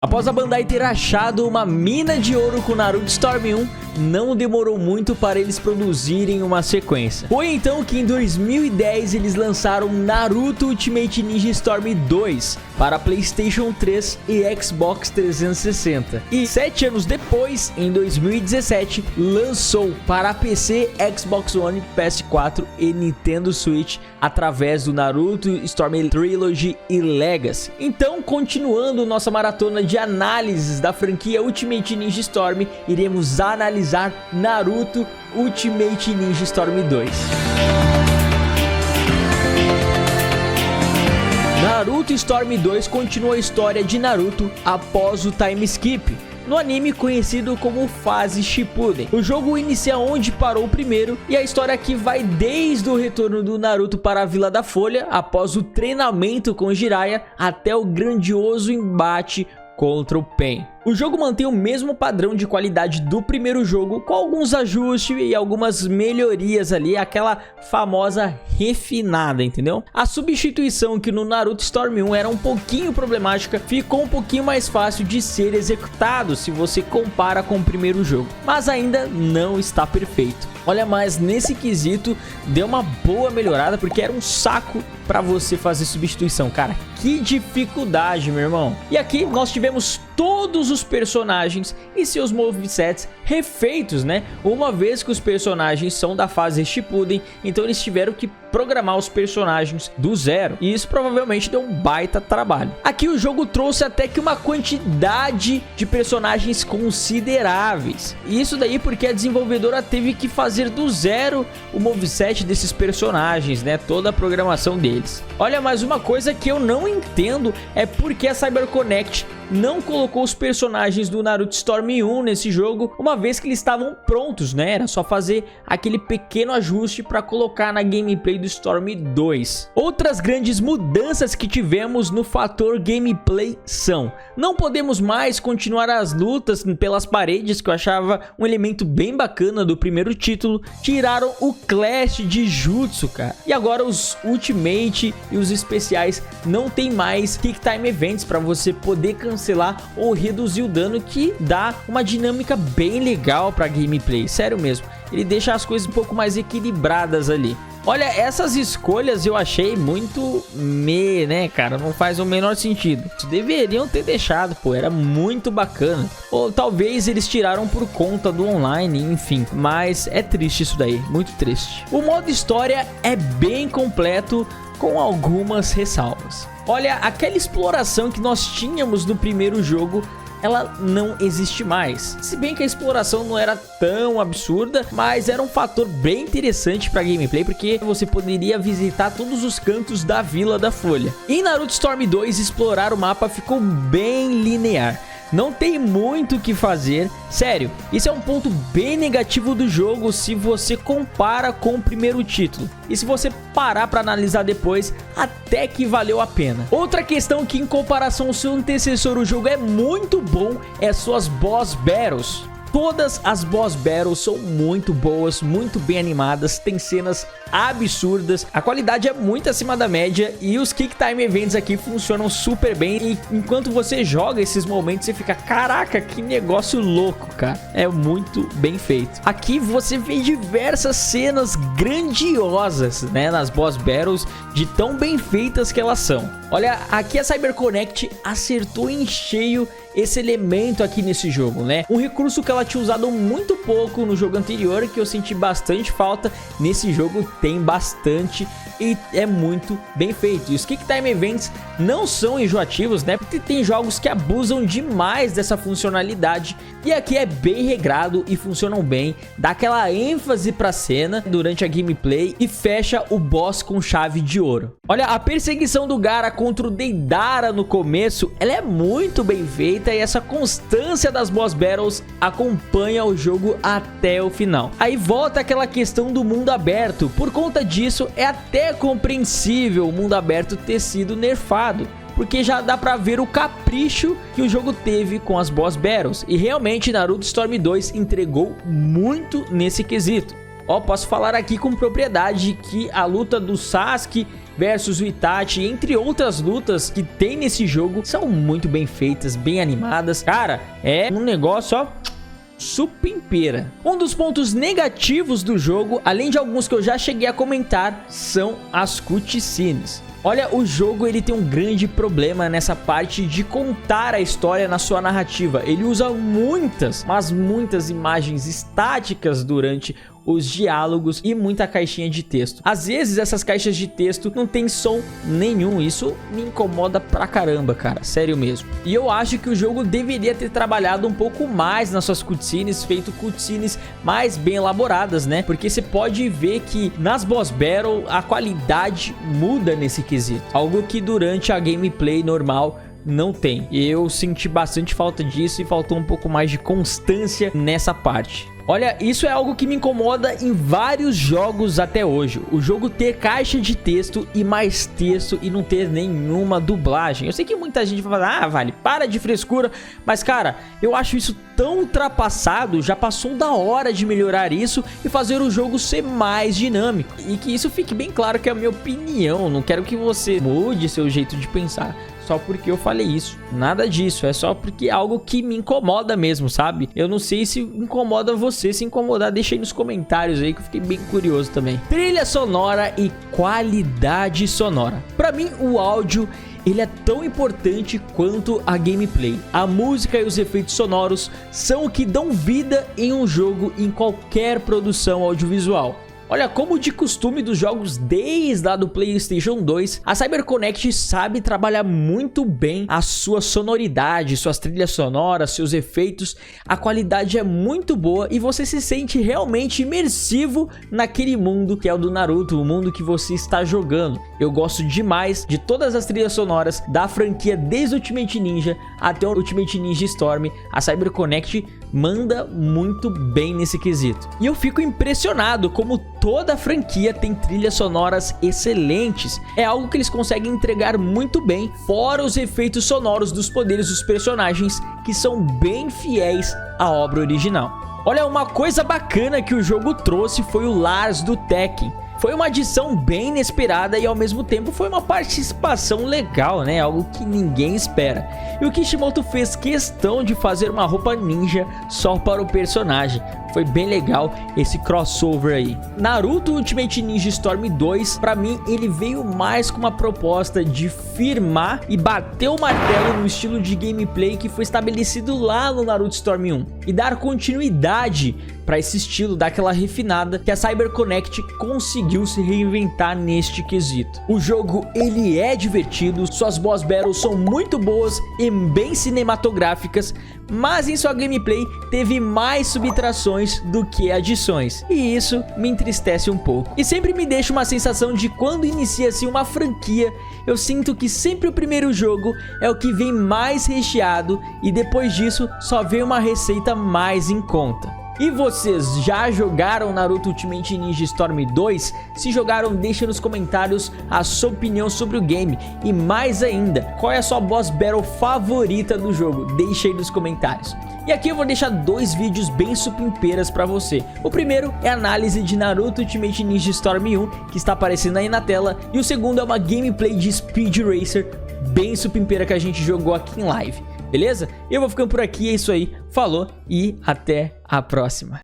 Após a Bandai ter achado uma mina de ouro com Naruto Storm 1, não demorou muito para eles produzirem uma sequência. Foi então que em 2010 eles lançaram Naruto Ultimate Ninja Storm 2 para PlayStation 3 e Xbox 360. E 7 anos depois, em 2017, lançou para PC, Xbox One, PS4 e Nintendo Switch através do Naruto Storm Trilogy e Legacy. Então, continuando nossa maratona de análises da franquia Ultimate Ninja Storm, iremos analisar Naruto Ultimate Ninja Storm 2. Naruto Storm 2 continua a história de Naruto após o time skip, no anime conhecido como Fase Shippuden. O jogo inicia onde parou o primeiro e a história aqui vai desde o retorno do Naruto para a Vila da Folha, após o treinamento com Jiraiya, até o grandioso embate contra o Pain. O jogo mantém o mesmo padrão de qualidade do primeiro jogo, com alguns ajustes e algumas melhorias ali, aquela famosa refinada, entendeu? A substituição que no Naruto Storm 1 era um pouquinho problemática, ficou um pouquinho mais fácil de ser executado se você compara com o primeiro jogo, mas ainda não está perfeito. Olha, mas nesse quesito deu uma boa melhorada, porque era um saco para você fazer substituição, cara. Que dificuldade, meu irmão. E aqui nós tivemos todos os personagens e seus movesets refeitos, né? Uma vez que os personagens são da fase Shippuden, então eles tiveram que programar os personagens do zero, e isso provavelmente deu um baita trabalho. Aqui o jogo trouxe até que uma quantidade de personagens consideráveis. Isso daí porque a desenvolvedora teve que fazer do zero o moveset desses personagens, né? Toda a programação deles. Olha, mas uma coisa que eu não entendo é porque a CyberConnect não colocou os personagens do Naruto Storm 1 nesse jogo, uma vez que eles estavam prontos, né? Era só fazer aquele pequeno ajuste para colocar na gameplay do Storm 2. Outras grandes mudanças que tivemos no fator gameplay são: não podemos mais continuar as lutas pelas paredes, que eu achava um elemento bem bacana do primeiro título. Tiraram o Clash de Jutsu, cara. E agora os Ultimate e os especiais não tem mais Kick Time Events para você poder cancelar ou reduzir o dano, que dá uma dinâmica bem legal para gameplay, sério mesmo. Ele deixa as coisas um pouco mais equilibradas ali. Olha, essas escolhas eu achei muito né, cara? Não faz o menor sentido. Deveriam ter deixado, pô, era muito bacana. Ou talvez eles tiraram por conta do online, enfim. Mas é triste isso daí, muito triste. O modo história é bem completo, com algumas ressalvas. Olha, aquela exploração que nós tínhamos no primeiro jogo, ela não existe mais. Se bem que a exploração não era tão absurda, mas era um fator bem interessante para gameplay, porque você poderia visitar todos os cantos da Vila da Folha. Em Naruto Storm 2, explorar o mapa ficou bem linear. Não tem muito o que fazer, sério, isso é um ponto bem negativo do jogo se você compara com o primeiro título. E se você parar para analisar depois, até que valeu a pena. Outra questão que em comparação ao seu antecessor o jogo é muito bom é suas boss battles. Todas as boss battles são muito boas, muito bem animadas, tem cenas absurdas, a qualidade é muito acima da média e os Kick Time Events aqui funcionam super bem. E enquanto você joga esses momentos, você fica, caraca, que negócio louco, cara. É muito bem feito. Aqui você vê diversas cenas grandiosas, né, nas boss battles, de tão bem feitas que elas são. Olha, aqui a CyberConnect acertou em cheio esse elemento aqui nesse jogo, né? Um recurso que ela tinha usado muito pouco no jogo anterior, que eu senti bastante falta, nesse jogo tem bastante e é muito bem feito. E os Kick Time Events não são enjoativos, né? Porque tem jogos que abusam demais dessa funcionalidade, e aqui é bem regrado e funcionam bem, dá aquela ênfase pra cena durante a gameplay e fecha o boss com chave de ouro. Olha, a perseguição do Gaara contra o Deidara no começo, ela é muito bem feita, e essa constância das boss battles acompanha o jogo até o final. Aí volta aquela questão do mundo aberto. Por conta disso, é até compreensível o mundo aberto ter sido nerfado, porque já dá pra ver o capricho que o jogo teve com as boss battles. E realmente Naruto Storm 2 entregou muito nesse quesito. Ó, posso falar aqui com propriedade que a luta do Sasuke versus o Itachi, entre outras lutas que tem nesse jogo, são muito bem feitas, bem animadas. Cara, é um negócio, ó, supimpeira. Um dos pontos negativos do jogo, além de alguns que eu já cheguei a comentar, são as cutscenes. Olha, o jogo ele tem um grande problema nessa parte de contar a história na sua narrativa. Ele usa muitas, mas muitas imagens estáticas durante os diálogos e muita caixinha de texto. Às vezes essas caixas de texto não tem som nenhum. Isso me incomoda pra caramba, cara, sério mesmo. E eu acho que o jogo deveria ter trabalhado um pouco mais nas suas cutscenes, feito cutscenes mais bem elaboradas, né? Porque você pode ver que nas boss battle a qualidade muda nesse quesito, algo que durante a gameplay normal não tem. Eu senti bastante falta disso e faltou um pouco mais de constância nessa parte. Olha, isso é algo que me incomoda em vários jogos até hoje. O jogo ter caixa de texto e mais texto e não ter nenhuma dublagem. Eu sei que muita gente vai falar, ah, Vale, para de frescura. Mas, cara, eu acho isso tão ultrapassado. Já passou da hora de melhorar isso e fazer o jogo ser mais dinâmico. E que isso fique bem claro que é a minha opinião. Não quero que você mude seu jeito de pensar só porque eu falei isso. Nada disso, é só porque é algo que me incomoda mesmo, sabe? Eu não sei se incomoda você. Se incomodar, deixa aí nos comentários aí que eu fiquei bem curioso também. Trilha sonora e qualidade sonora. Pra mim, o áudio ele é tão importante quanto a gameplay. A música e os efeitos sonoros são o que dão vida em um jogo, em qualquer produção audiovisual. Olha, como de costume dos jogos desde lá do PlayStation 2, a CyberConnect sabe trabalhar muito bem a sua sonoridade, suas trilhas sonoras, seus efeitos. A qualidade é muito boa e você se sente realmente imersivo naquele mundo que é o do Naruto, o mundo que você está jogando. Eu gosto demais de todas as trilhas sonoras da franquia, desde o Ultimate Ninja até o Ultimate Ninja Storm. A CyberConnect manda muito bem nesse quesito. E eu fico impressionado como toda a franquia tem trilhas sonoras excelentes. É algo que eles conseguem entregar muito bem, fora os efeitos sonoros dos poderes dos personagens, que são bem fiéis à obra original. Olha, uma coisa bacana que o jogo trouxe foi o Lars do Tekken. Foi uma adição bem inesperada e ao mesmo tempo foi uma participação legal, né? Algo que ninguém espera. E o Kishimoto fez questão de fazer uma roupa ninja só para o personagem. Foi bem legal esse crossover aí. Naruto Ultimate Ninja Storm 2, pra mim, ele veio mais com uma proposta de firmar e bater o martelo no estilo de gameplay que foi estabelecido lá no Naruto Storm 1. E dar continuidade para esse estilo, daquela refinada que a CyberConnect conseguiu se reinventar neste quesito. O jogo, ele é divertido, suas boss battles são muito boas e bem cinematográficas, mas em sua gameplay teve mais subtrações do que adições, e isso me entristece um pouco. E sempre me deixa uma sensação de quando inicia-se uma franquia, eu sinto que sempre o primeiro jogo é o que vem mais recheado e depois disso só vem uma receita mais em conta. E vocês já jogaram Naruto Ultimate Ninja Storm 2? Se jogaram, deixa nos comentários a sua opinião sobre o game. E mais ainda, qual é a sua boss battle favorita do jogo? Deixa aí nos comentários. E aqui eu vou deixar dois vídeos bem supimpeiras pra você. O primeiro é a análise de Naruto Ultimate Ninja Storm 1, que está aparecendo aí na tela. E o segundo é uma gameplay de Speed Racer bem supimpeira que a gente jogou aqui em live. Beleza? Eu vou ficando por aqui, é isso aí. Falou e até a próxima.